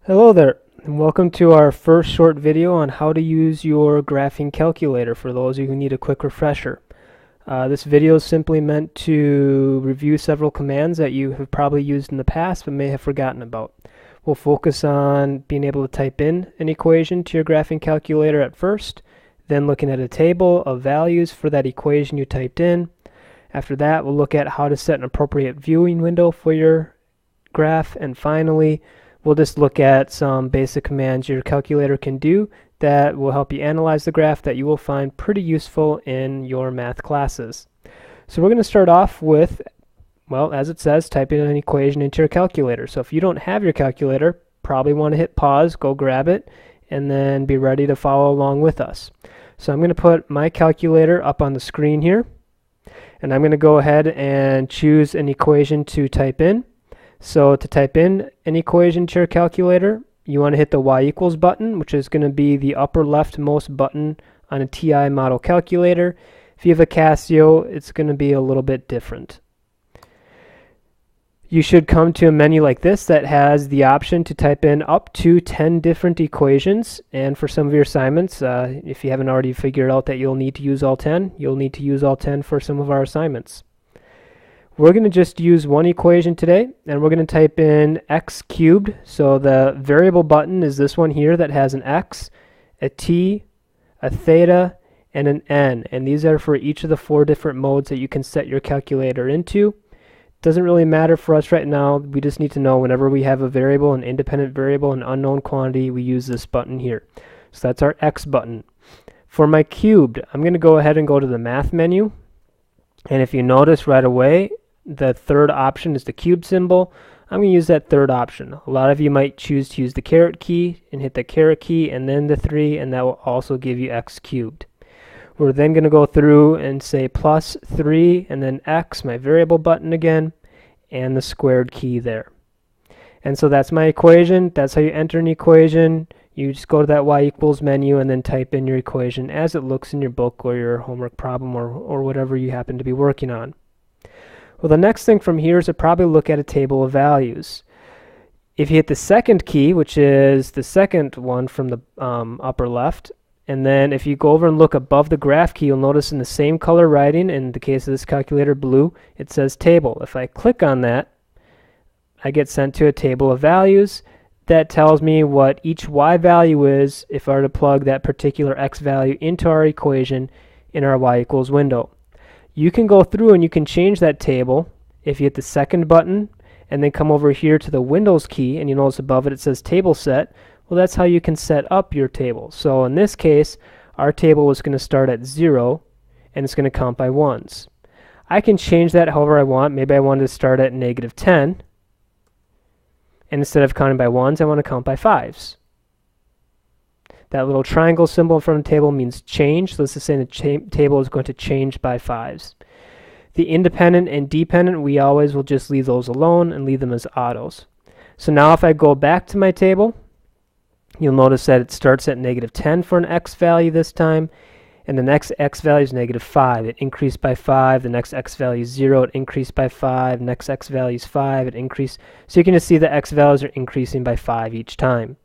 Hello there, and welcome to our first short video on how to use your graphing calculator for those of you who need a quick refresher. This video is simply meant to review several commands that you have probably used in the past but may have forgotten about. We'll focus on being able to type in an equation to your graphing calculator at first, then looking at a table of values for that equation you typed in. After that, we'll look at how to set an appropriate viewing window for your graph, and finally we'll just look at some basic commands your calculator can do that will help you analyze the graph that you will find pretty useful in your math classes. So we're going to start off with, well, as it says, typing an equation into your calculator. So if you don't have your calculator, probably want to hit pause, go grab it, and then be ready to follow along with us. So I'm going to put my calculator up on the screen here, and I'm going to go ahead and choose an equation to type in. So to type in an equation to your calculator, you want to hit the y equals button, which is going to be the upper leftmost button on a TI model calculator. If you have a Casio, it's going to be a little bit different. You should come to a menu like this that has the option to type in up to 10 different equations. And for some of your assignments, if you haven't already figured out that you'll need to use all 10, you'll need to use all 10 for some of our assignments. We're going to just use one equation today, and we're going to type in x cubed. So the variable button is this one here that has an x, a t, a theta, and an n. And these are for each of the 4 different modes that you can set your calculator into. Doesn't really matter for us right now. We just need to know whenever we have a variable, an independent variable, an unknown quantity, we use this button here. So that's our x button. For my cubed, I'm going to go ahead and go to the math menu. And if you notice right away, the third option is the cube symbol. I'm going to use that third option. A lot of you might choose to use the caret key and hit the caret key and then the 3, and that will also give you x cubed. We're then going to go through and say plus 3 and then x, my variable button again, and the squared key there. And so that's my equation. That's how you enter an equation. You just go to that y equals menu and then type in your equation as it looks in your book or your homework problem or whatever you happen to be working on. Well, the next thing from here is to probably look at a table of values. If you hit the second key, which is the second one from the upper left, and then if you go over and look above the graph key, you'll notice in the same color writing, in the case of this calculator blue, it says table. If I click on that, I get sent to a table of values that tells me what each y value is if I were to plug that particular x value into our equation in our y equals window. You can go through and you can change that table if you hit the second button and then come over here to the Windows key, and you notice above it says table set. Well, that's how you can set up your table. So in this case, our table was going to start at 0 and it's going to count by ones. I can change that however I want. Maybe I want to start at -10, and instead of counting by ones, I want to count by 5s. That little triangle symbol in front of the table means change. So let's just say the table is going to change by 5s. The independent and dependent, we always will just leave those alone and leave them as autos. So now if I go back to my table, you'll notice that it starts at -10 for an x value this time, and the next x value is -5. It increased by 5. The next x value is 0. It increased by 5. Next x value is 5. It increased. So you can just see the x values are increasing by 5 each time.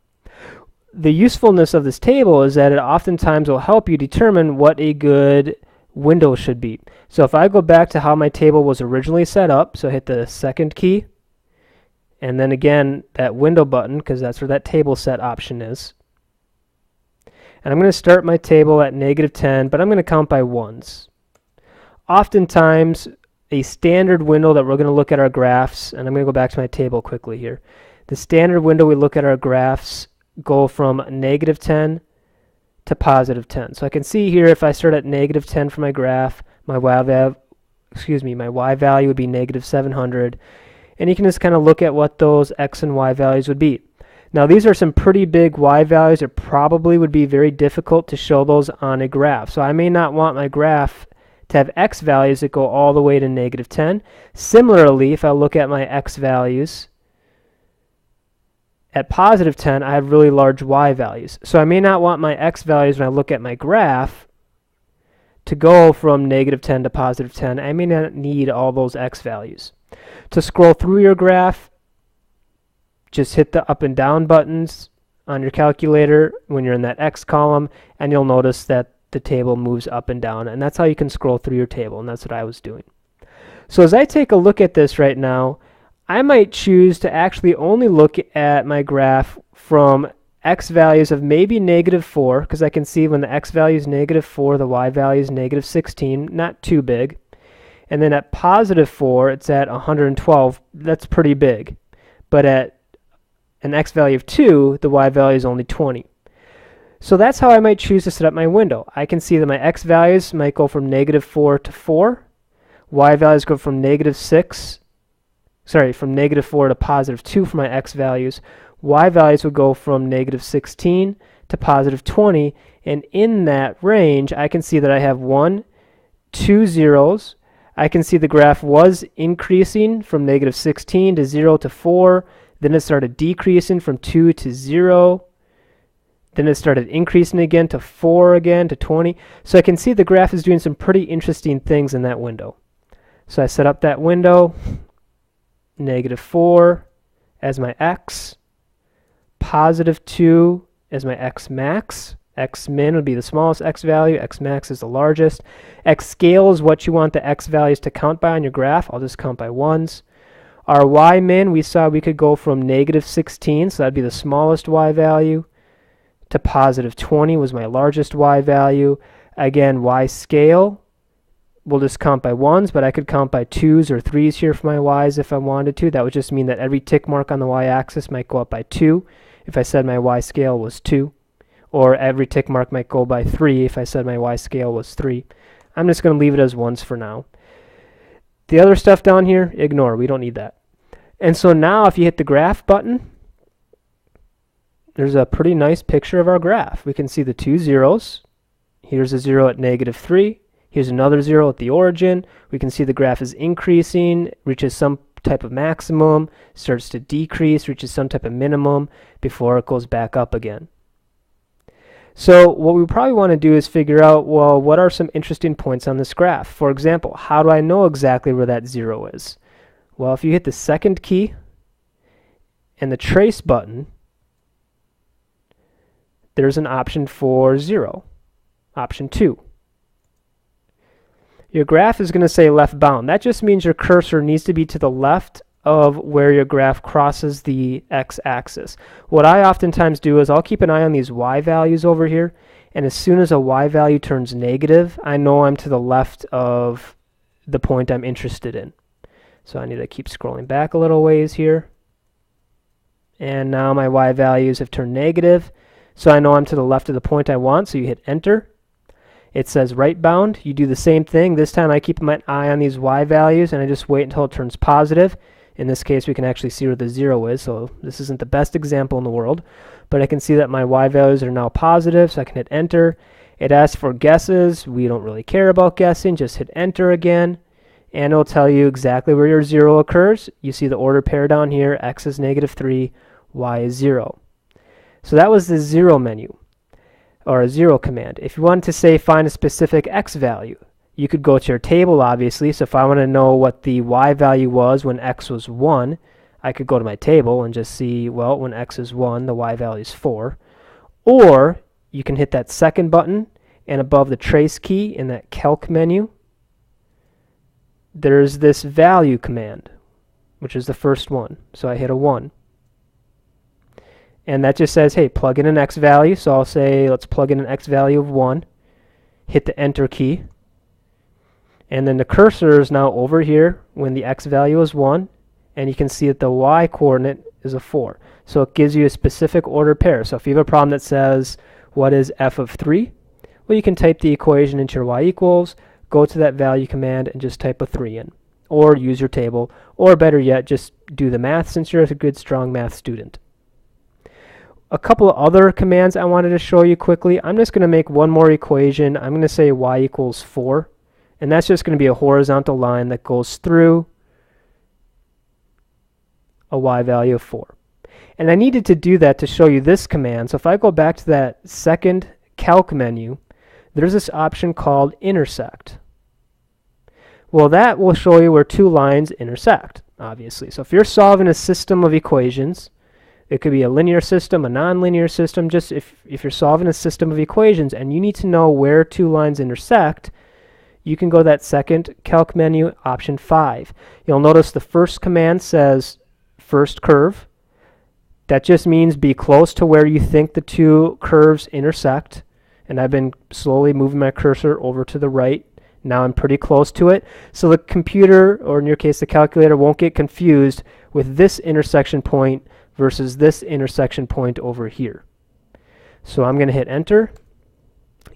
The usefulness of this table is that it oftentimes will help you determine what a good window should be. So if I go back to how my table was originally set up, so hit the second key, and then again that window button, because that's where that table set option is. And I'm going to start my table at -10, but I'm going to count by ones. Oftentimes, a standard window that we're going to look at our graphs, and I'm going to go back to my table quickly here. The standard window we look at our graphs go from -10 to +10. So I can see here if I start at -10 for my graph, my y value would be -700. And you can just kind of look at what those x and y values would be. Now these are some pretty big y values. It probably would be very difficult to show those on a graph. So I may not want my graph to have x values that go all the way to -10. Similarly, if I look at my x values, at +10, I have really large y values. So I may not want my x values when I look at my graph to go from -10 to +10. I may not need all those x values. To scroll through your graph, just hit the up and down buttons on your calculator when you're in that X column, and you'll notice that the table moves up and down, and that's how you can scroll through your table, and that's what I was doing. So as I take a look at this right now, I might choose to actually only look at my graph from x values of maybe -4, because I can see when the x value is -4, the y value is -16, not too big. And then at +4, it's at 112, that's pretty big. But at an x value of 2, the y value is only 20. So that's how I might choose to set up my window. I can see that my x values might go from -4 to 4. Y values go from from -4 to +2 for my x values. Y values would go from -16 to +20. And in that range, I can see that I have 1, 2 zeros. I can see the graph was increasing from -16 to 0 to 4. Then it started decreasing from 2 to 0. Then it started increasing again to 4 again to 20. So I can see the graph is doing some pretty interesting things in that window. So I set up that window, -4 as my x, +2 as my x max. X min would be the smallest x value, x max is the largest. X scale is what you want the x values to count by on your graph. I'll just count by ones. Our y min, we saw we could go from -16, so that'd be the smallest y value, to +20 was my largest y value. Again, y scale, we'll just count by ones, but I could count by 2s or 3s here for my y's if I wanted to. That would just mean that every tick mark on the y-axis might go up by 2 if I said my y scale was 2. Or every tick mark might go by 3 if I said my y scale was 3. I'm just going to leave it as ones for now. The other stuff down here, ignore. We don't need that. And so now if you hit the graph button, there's a pretty nice picture of our graph. We can see the 2 zeros. Here's a 0 at -3. Here's another 0 at the origin. We can see the graph is increasing, reaches some type of maximum, starts to decrease, reaches some type of minimum before it goes back up again. So what we probably want to do is figure out, well, what are some interesting points on this graph? For example, how do I know exactly where that 0 is? Well, if you hit the second key and the trace button, there's an option for 0, option 2. Your graph is going to say left bound. That just means your cursor needs to be to the left of where your graph crosses the x-axis. What I oftentimes do is I'll keep an eye on these y values over here, and as soon as a y value turns negative, I know I'm to the left of the point I'm interested in. So I need to keep scrolling back a little ways here. And now my y values have turned negative, so I know I'm to the left of the point I want, so you hit enter. It says right bound. You do the same thing. This time I keep my eye on these y values, and I just wait until it turns positive. In this case, we can actually see where the 0 is, so this isn't the best example in the world, but I can see that my y values are now positive, so I can hit enter. It asks for guesses. We don't really care about guessing. Just hit enter again, and it'll tell you exactly where your 0 occurs. You see the order pair down here. X is -3, Y is 0. So that was the 0 menu, or a 0 command. If you wanted to say find a specific X value, you could go to your table, obviously. So if I want to know what the Y value was when X was 1, I could go to my table and just see, well, when X is 1, the Y value is 4. Or you can hit that second button, and above the trace key in that calc menu, there's this value command, which is the first one. So I hit a 1. And that just says, hey, plug in an X value. So I'll say, let's plug in an X value of 1. Hit the enter key. And then the cursor is now over here when the X value is 1. And you can see that the Y coordinate is a 4. So it gives you a specific order pair. So if you have a problem that says, what is f of 3? Well, you can type the equation into your y equals, go to that value command, and just type a 3 in. Or use your table. Or better yet, just do the math since you're a good, strong math student. A couple of other commands I wanted to show you quickly. I'm just going to make one more equation. I'm going to say y equals 4. And that's just going to be a horizontal line that goes through a y value of 4. And I needed to do that to show you this command. So if I go back to that second calc menu, there's this option called intersect. Well, that will show you where two lines intersect, obviously. So if you're solving a system of equations It could be a linear system, a nonlinear system. Just if you're solving a system of equations and you need to know where two lines intersect, you can go to that second calc menu, option 5. You'll notice the first command says first curve. That just means be close to where you think the two curves intersect. And I've been slowly moving my cursor over to the right. Now I'm pretty close to it. So the computer, or in your case the calculator, won't get confused with this intersection point versus this intersection point over here. So I'm going to hit enter.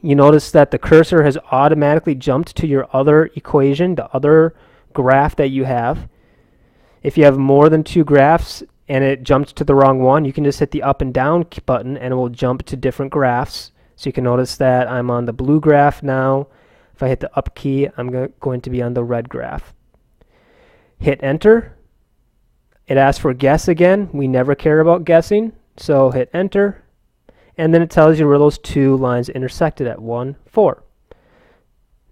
You notice that the cursor has automatically jumped to your other equation, the other graph that you have. If you have more than two graphs and it jumps to the wrong one, you can just hit the up and down button and it will jump to different graphs. So you can notice that I'm on the blue graph now. If I hit the up key, I'm going to be on the red graph. Hit enter. It asks for guess again. We never care about guessing, so hit enter. And then it tells you where those two lines intersected at 1, 4.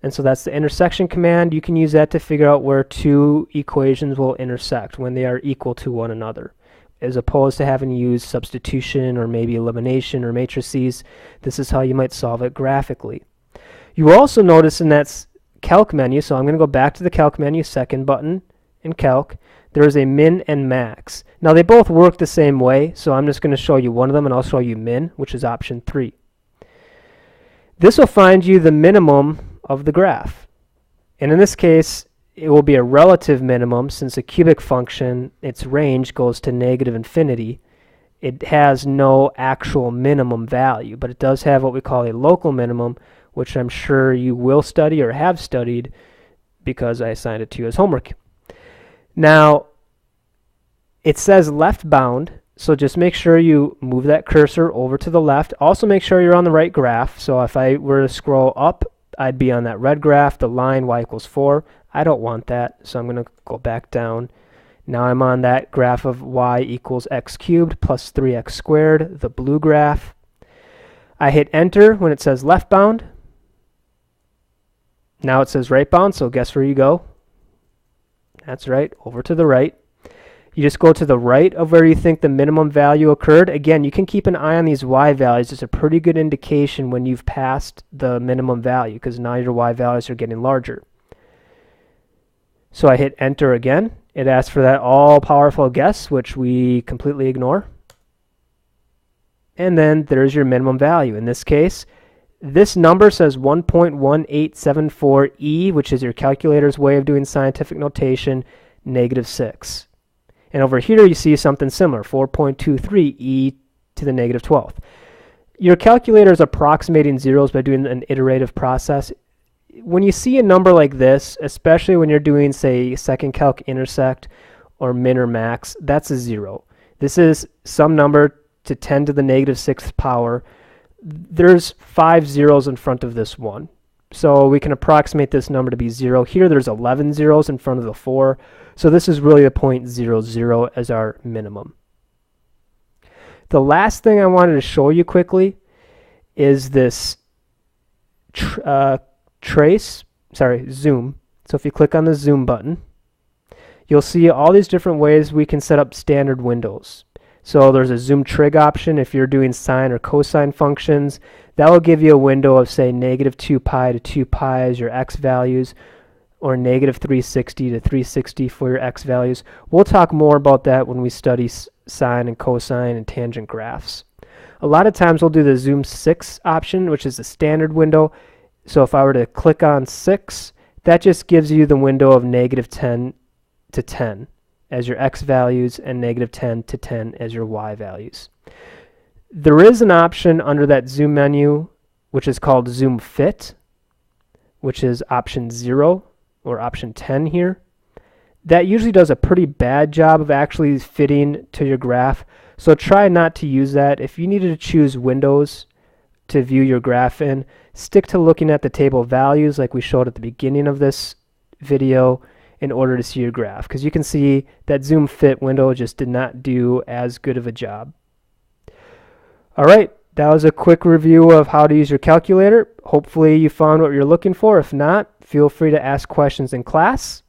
And so that's the intersection command. You can use that to figure out where two equations will intersect when they are equal to one another, as opposed to having to use substitution or maybe elimination or matrices. This is how you might solve it graphically. You will also notice in that calc menu, so I'm going to go back to the calc menu, second button in calc, there is a min and max. Now they both work the same way, so I'm just going to show you one of them and I'll show you min, which is option 3. This will find you the minimum of the graph. And in this case, it will be a relative minimum since a cubic function, its range goes to negative infinity. It has no actual minimum value, but it does have what we call a local minimum, which I'm sure you will study or have studied because I assigned it to you as homework. Now, it says left bound, so just make sure you move that cursor over to the left. Also make sure you're on the right graph. So if I were to scroll up, I'd be on that red graph, the line y equals 4. I don't want that, so I'm going to go back down. Now I'm on that graph of y equals x cubed plus 3x squared, the blue graph. I hit enter when it says left bound. Now it says right bound, so guess where you go? That's right, over to the right. You just go to the right of where you think the minimum value occurred. Again, you can keep an eye on these y values. It's a pretty good indication when you've passed the minimum value because now your y values are getting larger. So I hit enter again. It asks for that all-powerful guess, which we completely ignore. And then there's your minimum value. In this case, this number says 1.1874e, which is your calculator's way of doing scientific notation, -6. And over here you see something similar, 4.23e to the -12th. Your calculator is approximating zeros by doing an iterative process. When you see a number like this, especially when you're doing, say, second calc intersect or min or max, that's a 0. This is some number to 10 to the -6th power. There's 5 zeros in front of this one. So we can approximate this number to be 0. Here there's 11 zeros in front of the 4. So this is really a 0.00 as our minimum. The last thing I wanted to show you quickly is this zoom. So if you click on the zoom button, you'll see all these different ways we can set up standard windows. So there's a zoom trig option if you're doing sine or cosine functions. That will give you a window of, say, -2 pi to 2 pi as your x values, or -360 to 360 for your x values. We'll talk more about that when we study sine and cosine and tangent graphs. A lot of times we'll do the zoom 6 option, which is the standard window. So if I were to click on 6, that just gives you the window of -10 to 10 as your x values and -10 to 10 as your y values. There is an option under that zoom menu which is called zoom fit, which is option 0 or option 10 here. That usually does a pretty bad job of actually fitting to your graph, so try not to use that. If you needed to choose windows to view your graph in, stick to looking at the table of values like we showed at the beginning of this video in order to see your graph, because you can see that zoom fit window just did not do as good of a job. Alright, that was a quick review of how to use your calculator. Hopefully you found what you're looking for. If not, feel free to ask questions in class.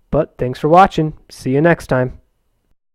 But thanks for watching. See you next time.